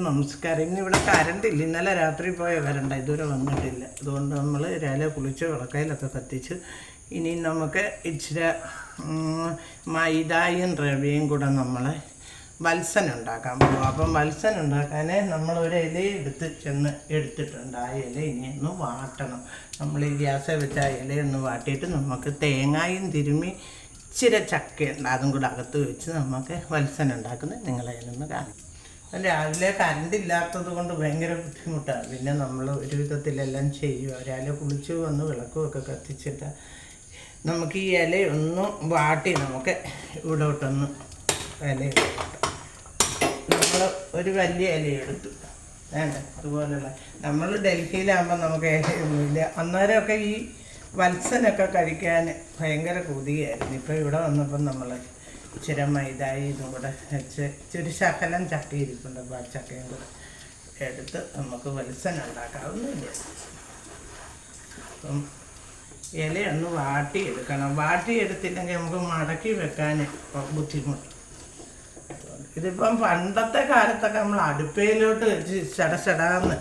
എല്ലാവർക്കും നമസ്കാരം. ഇന്നിവിടെ കറണ്ടില്ല. ഇന്നലെ രാത്രി പോയ കറണ്ട് ഇതുവരെ വന്നിട്ടില്ല. അതുകൊണ്ട് നമ്മൾ രാവിലെ കുളിച്ച് വിളക്കയിലൊക്കെ കത്തിച്ച് ഇനി നമുക്ക് ഇച്ചിരി മൈദായും റവയും കൂടെ നമ്മൾ വത്സൻ ഉണ്ടാക്കാൻ പോകും. അപ്പം വത്സൻ ഉണ്ടാക്കാൻ നമ്മളൊരു ഇല എടുത്തിട്ടുണ്ട്. ആ ഇല ഇനി ഒന്ന് വാട്ടണം. നമ്മൾ ഈ ഗ്യാസിൽ വെച്ച ആ ഇലയൊന്ന് വാട്ടിയിട്ട് നമുക്ക് തേങ്ങായും തിരുമ്മി ഇച്ചിരി ചക്കയുണ്ട്, അതും കൂടെ അകത്ത് വെച്ച് നമുക്ക് വത്സൻ ഉണ്ടാക്കുന്നത് നിങ്ങളെ ഒന്ന് കാണും. രാവിലെ കറണ്ട് ഇല്ലാത്തത് കൊണ്ട് ഭയങ്കര ബുദ്ധിമുട്ടാണ്. പിന്നെ നമ്മൾ ഒരു വിധത്തിലെല്ലാം ചെയ്യുക. രാവിലെ കുളിച്ച് വന്ന് വിളക്കുമൊക്കെ കത്തിച്ചിട്ട് നമുക്ക് ഈ ഇലയൊന്ന് വാട്ടി നമുക്ക് ഇവിടോട്ടൊന്ന് ഇല നമ്മൾ ഒരു വലിയ ഇലയെടുത്തു വേണ്ട. അതുപോലെയുള്ള നമ്മൾ ഡൽഹിയിലാകുമ്പോൾ നമുക്ക് ഇലയൊന്നുമില്ല. അന്നേരമൊക്കെ ഈ വത്സനൊക്കെ കഴിക്കാൻ ഭയങ്കര കൊതിയായിരുന്നു. ഇപ്പോൾ ഇവിടെ വന്നപ്പം നമ്മൾ ഇച്ചിരി മൈദായി ഇതും കൂടെ വെച്ച് ഇച്ചിരി ശകലം ചക്ക ഇരിപ്പുണ്ട്. അപ്പോൾ ആ ചക്കയും കൂടെ എടുത്ത് നമുക്ക് വത്സൻ ഉണ്ടാക്കാവുന്നില്ല. അപ്പം ഇലയൊന്ന് വാട്ടിയെടുക്കണം. വാട്ടിയെടുത്തില്ലെങ്കിൽ നമുക്ക് മടക്കി വെക്കാൻ ബുദ്ധിമുട്ട്. ഇതിപ്പം പണ്ടത്തെ കാലത്തൊക്കെ നമ്മൾ അടുപ്പയിലോട്ട് വെച്ച് ചടചടാന്ന്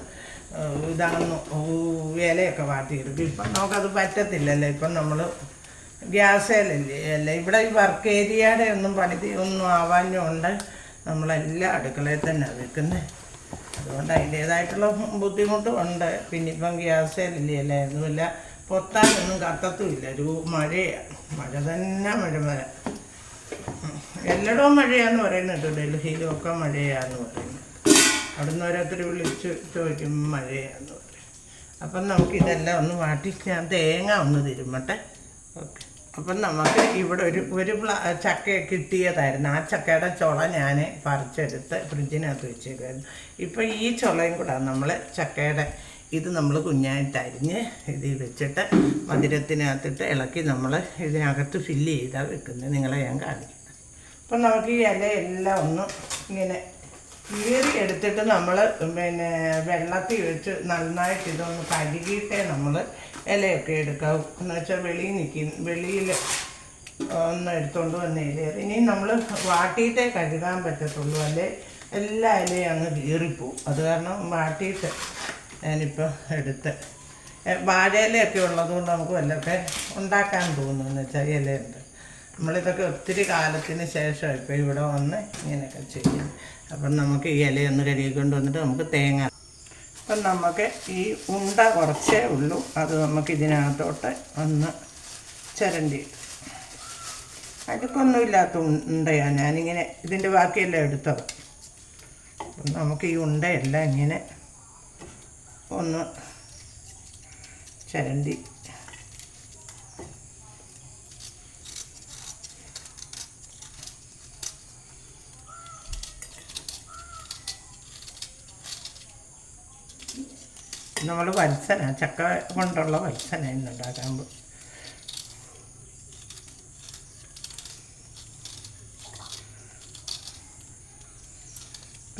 ഇതാണെന്ന് ഇലയൊക്കെ വാട്ടിയെടുക്കും. ഇപ്പം നമുക്കത് പറ്റത്തില്ലല്ലോ. ഇപ്പം നമ്മൾ ഗ്യാസേലല്ലേ അല്ലേ. ഇവിടെ ഈ വർക്ക് ഏരിയയുടെ ഒന്നും ഒന്നും ആവാഞ്ഞുകൊണ്ട് നമ്മളെല്ലാം അടുക്കളയിൽ തന്നെ വെക്കുന്നത്. അതുകൊണ്ട് അതിൻ്റേതായിട്ടുള്ള ബുദ്ധിമുട്ടും ഉണ്ട്. പിന്നെ ഇപ്പം ഗ്യാസേലല്ലേ അല്ലേ, ഒന്നുമില്ല പൊത്താനൊന്നും കത്തത്തുമില്ല. ഒരു മഴയാണ്, മഴ തന്നെ മഴ. എല്ലായിടവും മഴയാന്ന് പറയുന്നുണ്ട്. ഡൽഹിയിലും ഒക്കെ മഴയാന്ന് പറയുന്നത്. അവിടുന്ന് ഓരോരുത്തർ വിളിച്ച് ചോദിക്കും മഴയാന്ന് പറയും. അപ്പം നമുക്കിതെല്ലാം ഒന്ന് വാട്ടി ഞാൻ തേങ്ങ ഒന്ന് തിരുമ്മട്ടെ. ഓക്കെ. അപ്പം നമുക്ക് ഇവിടെ ഒരു ചക്ക കിട്ടിയതായിരുന്നു. ആ ചക്കയുടെ ചുള ഞാൻ പറിച്ചെടുത്ത് ഫ്രിഡ്ജിനകത്ത് വെച്ചേക്കായിരുന്നു. ഇപ്പം ഈ ചുളയും കൂടെ നമ്മൾ ചക്കയുടെ ഇത് നമ്മൾ കുഞ്ഞായിട്ട് അരിഞ്ഞ് ഇതിൽ വെച്ചിട്ട് മധുരത്തിനകത്തിട്ട് ഇളക്കി നമ്മൾ ഇതിനകത്ത് ഫില്ല് ചെയ്താണ് വെക്കുന്നത്. നിങ്ങളെ ഞാൻ കാണിക്കും. അപ്പം നമുക്ക് ഈ ഇലയെല്ലാം ഒന്ന് ഇങ്ങനെ കീറി എടുത്തിട്ട് നമ്മൾ പിന്നെ വെള്ളത്തിൽ വെച്ച് നന്നായിട്ട് ഇതൊന്ന് കഴുകിയിട്ടേ നമ്മൾ ഇലയൊക്കെ എടുക്കാവൂ. എന്ന് വെച്ചാൽ വെളിയിൽ ഒന്ന് എടുത്തുകൊണ്ട് വന്ന് ഇല ഇനി നമ്മൾ വാട്ടിയിട്ടേ കഴുകാൻ പറ്റത്തുള്ളൂ. അല്ലേ എല്ലാ ഇലയും അങ്ങ് കീറിപ്പോവും. അത് കാരണം വാട്ടിയിട്ട് ഞാനിപ്പോൾ എടുത്ത് വാഴയിലയൊക്കെ ഉള്ളതുകൊണ്ട് നമുക്ക് വല്ലതൊക്കെ ഉണ്ടാക്കാൻ തോന്നുന്നു. വെച്ചാൽ ഇലയുണ്ട്. നമ്മളിതൊക്കെ ഒത്തിരി കാലത്തിന് ശേഷം ഇപ്പോൾ ഇവിടെ വന്ന് ഇങ്ങനെയൊക്കെ ചെയ്യും. അപ്പം നമുക്ക് ഈ ഇലയൊന്ന് കഴുകിക്കൊണ്ട് വന്നിട്ട് നമുക്ക് തേങ്ങ. അപ്പം നമുക്ക് ഈ ഉണ്ട കുറച്ചേ ഉള്ളൂ. അത് നമുക്ക് ഇതിനകത്തോട്ട് ഒന്ന് ചിരണ്ടി. അടുക്കൊന്നുമില്ലാത്ത ഉണ്ടയാണ് ഞാനിങ്ങനെ ഇതിൻ്റെ ബാക്കിയെല്ലാം എടുത്തത്. അപ്പം നമുക്ക് ഈ ഉണ്ടയെല്ലാം ഇങ്ങനെ ഒന്ന് ചിരണ്ടി നമ്മൾ വത്സന ചക്ക കൊണ്ടുള്ള വത്സന ഇന്നുണ്ടാക്കുമ്പോൾ.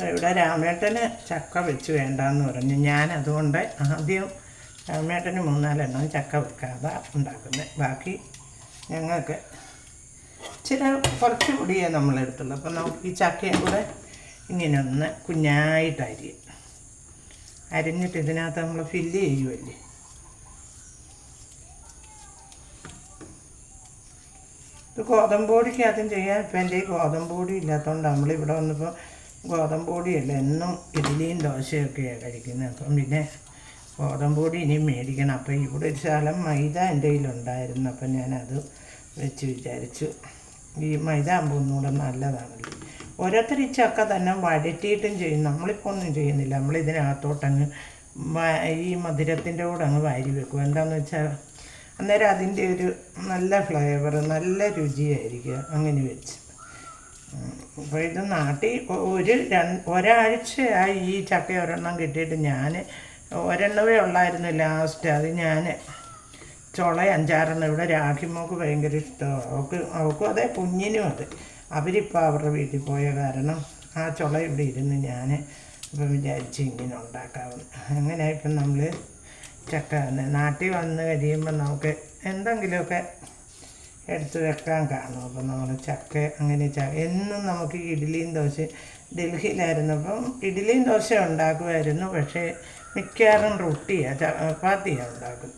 ഇവിടെ രാമേട്ടന് ചക്ക വെച്ച് വേണ്ടാന്ന് പറഞ്ഞു. ഞാൻ അതുകൊണ്ട് ആദ്യം രാമേട്ടന് 3-4 ചക്ക വെക്കാതെ ഉണ്ടാക്കുന്നത്. ബാക്കി ഞങ്ങൾക്ക് കുറച്ച് പൊടിയേ നമ്മളെടുത്തുള്ളൂ. അപ്പം നമുക്ക് ഈ ചക്കയും കൂടെ ഇങ്ങനെ ഒന്ന് കുഞ്ഞായിട്ട് അരിഞ്ഞിട്ട് ഇതിനകത്ത് നമ്മൾ ഫില്ല് ചെയ്യുമല്ലേ. ഇത് ഗോതമ്പ് പൊടിക്ക് ആദ്യം ചെയ്യാൻ. ഇപ്പം എൻ്റെ ഈ ഗോതമ്പ് പൊടി ഇല്ലാത്തതുകൊണ്ട് നമ്മളിവിടെ വന്നപ്പോൾ ഗോതമ്പ് പൊടിയല്ല എന്നും ഇഡ്ഡലിയും ദോശയൊക്കെയാണ് കഴിക്കുന്നത്. അപ്പം പിന്നെ ഗോതമ്പ് പൊടി ഇനിയും മേടിക്കണം. അപ്പോൾ ഇവിടെ ഒരു ശകലം മൈദ എൻ്റെ കയ്യിലുണ്ടായിരുന്നു. അപ്പം ഞാനത് വെച്ച് വിചാരിച്ചു ഈ മൈദ ആകുമ്പോൾ ഒന്നുകൂടെ നല്ലതാണല്ലോ. ഓരോരുത്തർ ഈ ചക്ക തന്നെ വഴറ്റിയിട്ടും ചെയ്യും. നമ്മളിപ്പോൾ ഒന്നും ചെയ്യുന്നില്ല. നമ്മളിതിനകത്തോട്ടങ്ങ് ഈ മധുരത്തിൻ്റെ കൂടെ അങ്ങ് വാരി വെക്കും. എന്താണെന്ന് വെച്ചാൽ അന്നേരം അതിൻ്റെ ഒരു നല്ല ഫ്ലേവർ, നല്ല രുചിയായിരിക്കുക അങ്ങനെ വെച്ച്. അപ്പോൾ ഇത് നാട്ടിൽ ഒരാഴ്ചയായി ഈ ചക്ക ഒരെണ്ണം കിട്ടിയിട്ട് ഞാൻ ഒരെണ്ണമേ ഉള്ളായിരുന്നു ലാസ്റ്റ്. അത് ഞാൻ ചുള 5-6 ഇവിടെ രാഖിമോക്ക് ഭയങ്കര ഇഷ്ടമാണ്. അവൾക്കും അതെ, കുഞ്ഞിനും അതെ. അവരിപ്പോൾ അവരുടെ വീട്ടിൽ പോയ കാരണം ആ ചുള ഇവിടെ ഇരുന്ന് ഞാൻ ഇപ്പം വിചാരിച്ച് ഇങ്ങനെ ഉണ്ടാക്കാവുന്നു. അങ്ങനെ ഇപ്പം നമ്മൾ ചക്ക നാട്ടിൽ വന്ന് കഴിയുമ്പോൾ നമുക്ക് എന്തെങ്കിലുമൊക്കെ എടുത്ത് വെക്കാൻ കാണും. അപ്പം നമ്മൾ ചക്ക അങ്ങനെ എന്നും നമുക്ക് ഇഡ്ഡലിയും ദോശ ഡൽഹിയിലായിരുന്നപ്പം ഇഡ്ഡലിയും ദോശ ഉണ്ടാക്കുമായിരുന്നു, പക്ഷേ മിക്കവാറും റൊട്ടിയാണ് ചപ്പാത്തിയാണ് ഉണ്ടാക്കും.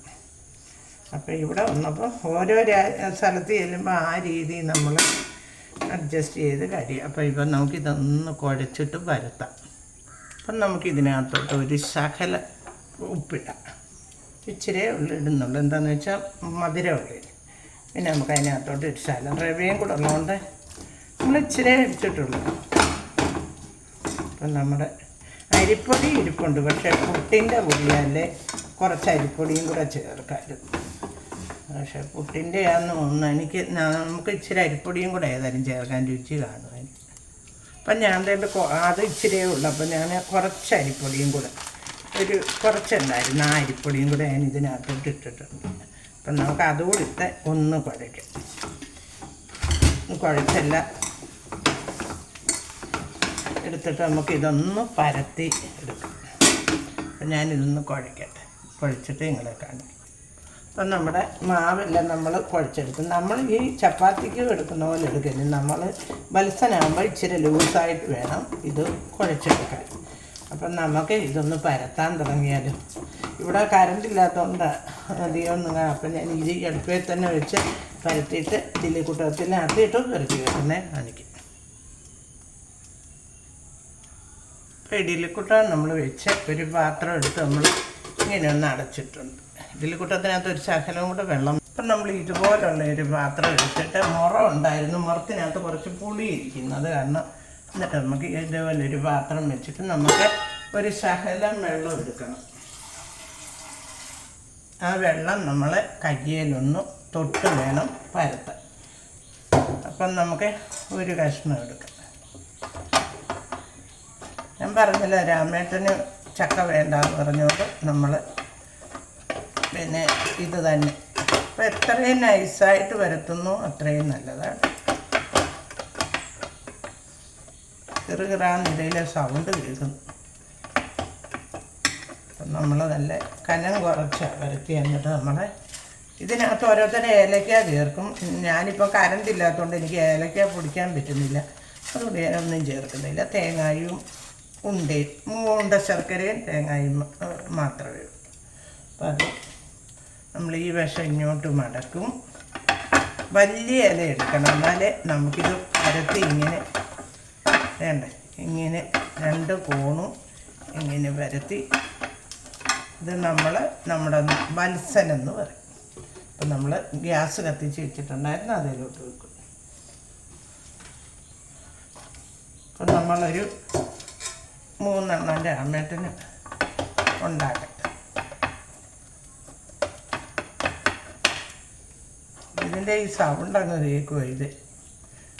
അപ്പോൾ ഇവിടെ വന്നപ്പോൾ ഓരോ സ്ഥലത്ത് ചെല്ലുമ്പോൾ ആ രീതി നമ്മൾ അഡ്ജസ്റ്റ് ചെയ്ത് കഴിയും. അപ്പോൾ ഇപ്പം നമുക്കിതൊന്ന് കുഴച്ചിട്ട് പരത്താം. അപ്പം നമുക്കിതിനകത്തോട്ട് ഒരു ശകല ഉപ്പിടാം. ഇച്ചിരി ഇടുന്നുള്ളൂ, എന്താണെന്ന് വെച്ചാൽ മധുരമുള്ളൂ. പിന്നെ നമുക്ക് അതിനകത്തോട്ട് ഒരു ശകലം റവയും കൂടെ ഉള്ളതുകൊണ്ട് നമ്മൾ ഇച്ചിരി ഇട്ടിട്ടുള്ളൂ. അപ്പം നമ്മുടെ അരിപ്പൊടി ഇരിപ്പുണ്ട്, പക്ഷേ പുട്ടിൻ്റെ പൊടിയല്ലേ കുറച്ച് അരിപ്പൊടിയും കൂടെ ചേർക്കാമായിരുന്നു. പക്ഷേ പുട്ടിൻ്റെ ആണെന്ന് തോന്നുന്നു നമുക്ക് ഇച്ചിരി അരിപ്പൊടിയും കൂടെ ഏതായാലും ചേർക്കാൻ രുചി കാണുമായിരുന്നു. അപ്പം ഞാൻ അത് ഇച്ചിരിയേ ഉള്ളൂ. അപ്പം ഞാൻ കുറച്ച് അരിപ്പൊടിയും കൂടെ കുറച്ചുണ്ടായിരുന്നു, ആ അരിപ്പൊടിയും കൂടെ ഞാൻ ഇതിനകത്തോട്ട് ഇട്ടിട്ടുണ്ട്. അപ്പം നമുക്ക് അതുകൂടി ഇട്ട് ഒന്ന് കുഴയ്ക്കാം. കുഴച്ചെല്ലാം എടുത്തിട്ട് നമുക്കിതൊന്ന് പരത്തി എടുക്കാം. അപ്പം ഞാനിതൊന്ന് കുഴച്ചിട്ട് നിങ്ങളെ കാണിക്കും. അപ്പം നമ്മുടെ മാവെല്ലാം നമ്മൾ കുഴച്ചെടുക്കും. നമ്മൾ ഈ ചപ്പാത്തിക്ക് എടുക്കുന്ന പോലെ എടുക്കരുത്. നമ്മൾ ബൽസനാകുമ്പോൾ ഇച്ചിരി ലൂസായിട്ട് വേണം ഇത് കുഴച്ചെടുക്കാൻ. അപ്പം നമുക്ക് ഇതൊന്ന് പരത്താൻ തുടങ്ങിയാലും ഇവിടെ കറണ്ട് ഇല്ലാത്തതുകൊണ്ട് അധികമൊന്നും അപ്പം ഞാൻ ഇത് അടുപ്പിൽ തന്നെ വെച്ച് പരത്തിയിട്ട് ഇഡ്ഡലി കുട്ടത്തിനകത്തിട്ട് പെറുക്കി വെക്കുന്നേ കാണിക്കും. അപ്പോൾ ഇഡ്ഡലിക്കുട്ട നമ്മൾ വെച്ച് ഒരു പാത്രം എടുത്ത് നമ്മൾ ഇങ്ങനെ ഒന്ന് അടച്ചിട്ടുണ്ട്. ഇഡ്ഡലിക്കുട്ടത്തിനകത്ത് ഒരു ശകലം കൂടെ വെള്ളം. അപ്പം നമ്മൾ ഇതുപോലുള്ള ഒരു പാത്രം എടുത്തിട്ട് ഉണ്ടായിരുന്നു, മുറത്തിനകത്ത് കുറച്ച് പുളി ഇരിക്കുന്നത് കാരണം. എന്നിട്ട് നമുക്ക് ഇതുപോലെ ഒരു പാത്രം വെച്ചിട്ട് നമുക്ക് ഒരു ശകലം വെള്ളം എടുക്കണം. ആ വെള്ളം നമ്മൾ കയ്യിലൊന്ന് തൊട്ട് വേണം പരത്താൻ. അപ്പം നമുക്ക് ഒരു കഷ്ണം എടുക്കാം. ഞാൻ പറഞ്ഞില്ല, രാമേട്ടന് ചക്ക വേണ്ടാന്ന് പറഞ്ഞുകൊണ്ട് നമ്മൾ പിന്നെ ഇത് തന്നെ. അപ്പം എത്രയും നൈസായിട്ട് വരത്തുന്നു അത്രയും നല്ലതാണ്. ചെറുകിറാന്നിടയിലെ സൗണ്ട് കേൾക്കുന്നു. അപ്പം നമ്മൾ നല്ല കനം കുറച്ച് വരത്തി എന്നിട്ട് നമ്മൾ ഇതിനകത്ത് ഓരോരുത്തരെ ഏലക്ക ചേർക്കും. ഞാനിപ്പോൾ കറണ്ട് ഇല്ലാത്തതുകൊണ്ട് എനിക്ക് ഏലക്ക പൊടിക്കാൻ പറ്റുന്നില്ല, അതുകൊണ്ട് ഞാനൊന്നും ചേർക്കുന്നില്ല. തേങ്ങായും ഉണ്ട ശർക്കരയും തേങ്ങായും മാത്രമേ ഉള്ളൂ. അപ്പം അത് നമ്മൾ ഈ വശം ഇങ്ങോട്ട് മടക്കും. വലിയ ഇല എടുക്കണം, എന്നാലേ നമുക്കിത് പരത്തി ഇങ്ങനെ വേണ്ട ഇങ്ങനെ രണ്ട് കോണും ഇങ്ങനെ പരത്തി. ഇത് നമ്മുടെ വത്സനെന്ന് പറയും. അപ്പം നമ്മൾ ഗ്യാസ് കത്തിച്ച് വെച്ചിട്ടുണ്ടായിരുന്നു, അതിലോട്ട് വെക്കും. അപ്പം നമ്മളൊരു 3 എണ്ണം രാമേട്ടന് ഉണ്ടാക്കട്ടെ. ഇതിൻ്റെ ഈ സൗണ്ട് അങ്ങ് കേൾക്കുമോ ഇത്?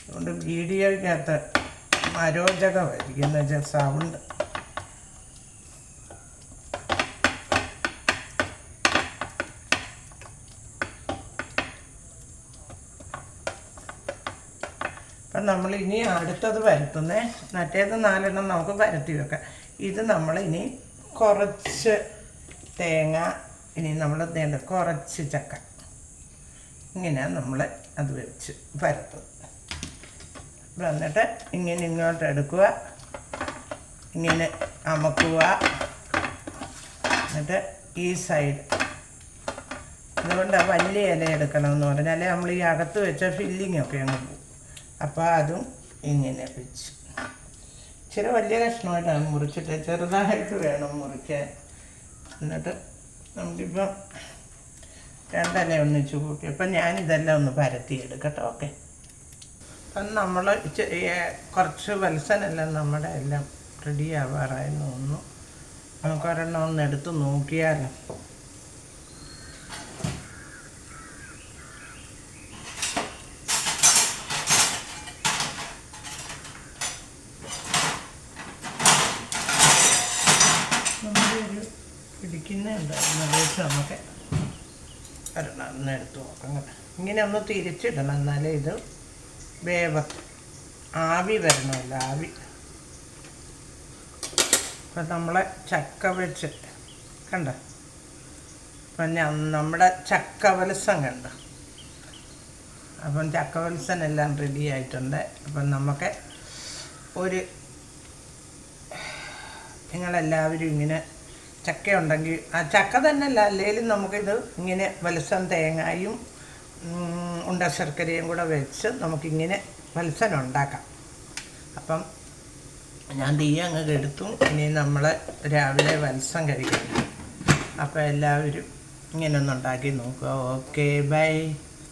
അതുകൊണ്ട് വീഡിയോയ്ക്കകത്ത് അരോചകമായിരിക്കും എന്ന് വെച്ചാൽ സൗണ്ട്. അപ്പം നമ്മൾ ഇനി അടുത്തത് പരത്തുന്നേ, മറ്റേത് 4 എണ്ണം നമുക്ക് പരത്തി വെക്കാം. ഇത് നമ്മളിനി കുറച്ച് തേങ്ങ, ഇനി നമ്മൾ കുറച്ച് ചക്ക, ഇങ്ങനെയാണ് നമ്മൾ അത് വെച്ച് പരത്തുന്നത്. എന്നിട്ട് ഇങ്ങനെ ഇങ്ങോട്ട് എടുക്കുക, ഇങ്ങനെ അമക്കുക. എന്നിട്ട് ഈ സൈഡ് അതുകൊണ്ട് വലിയ ഇല എടുക്കണമെന്ന് പറഞ്ഞാൽ നമ്മൾ ഈ അകത്ത് വെച്ച ഫില്ലിങ്ങൊക്കെ അങ്ങ് പോകും. അപ്പോൾ അതും ഇങ്ങനെ വെച്ച് ഇച്ചിരി വലിയ കഷ്ണമായിട്ടാണ് മുറിച്ചിട്ട്, ചെറുതായിട്ട് വേണം മുറിക്കാൻ. എന്നിട്ട് നമുക്കിപ്പം 2 ഇല ഒന്നിച്ച് കൂട്ടി. അപ്പം ഞാനിതെല്ലാം ഒന്ന് പരത്തിയെടുക്കട്ടെ. ഓക്കെ. അപ്പം നമ്മൾ കുറച്ച് വത്സനെല്ലാം നമ്മുടെ എല്ലാം റെഡി ആവാറായെന്ന് തോന്നുന്നു. നമുക്കൊരെണ്ണം ഒന്ന് എടുത്ത് നോക്കിയാലോ. നമ്മളൊരു പിടിക്കുന്നുണ്ടായിരുന്നു, അത് വെച്ച് നമുക്ക് ഒരെണ്ണം ഒന്ന് എടുത്ത് നോക്കാം. ഇങ്ങനെ ഒന്ന് തിരിച്ചിടണം, എന്നാലേ ഇത് ആവി വരണമല്ലോ, ആവി. അപ്പം നമ്മളെ ചക്ക വെച്ച് കണ്ട, അപ്പം നമ്മുടെ ചക്കവത്സം കണ്ട. അപ്പം ചക്കവത്സനെല്ലാം റെഡി ആയിട്ടുണ്ട്. അപ്പം നമുക്ക് ഒരു നിങ്ങളെല്ലാവരും ഇങ്ങനെ ചക്ക ഉണ്ടെങ്കിൽ ആ ചക്ക തന്നെ അല്ല അല്ലെങ്കിലും നമുക്കിത് ഇങ്ങനെ വലസം തേങ്ങയും ഉണ്ട ശർക്കരയും കൂടെ വെച്ച് നമുക്കിങ്ങനെ വലസൻ ഉണ്ടാക്കാം. അപ്പം ഞാൻ തീ അങ്ങ് കെടുത്തു. ഇനി നമ്മൾ രാവിലെ വലസം കഴിക്കണം. അപ്പോൾ എല്ലാവരും ഇങ്ങനെ ഒന്ന് ഉണ്ടാക്കി നോക്കുക. Okay, by.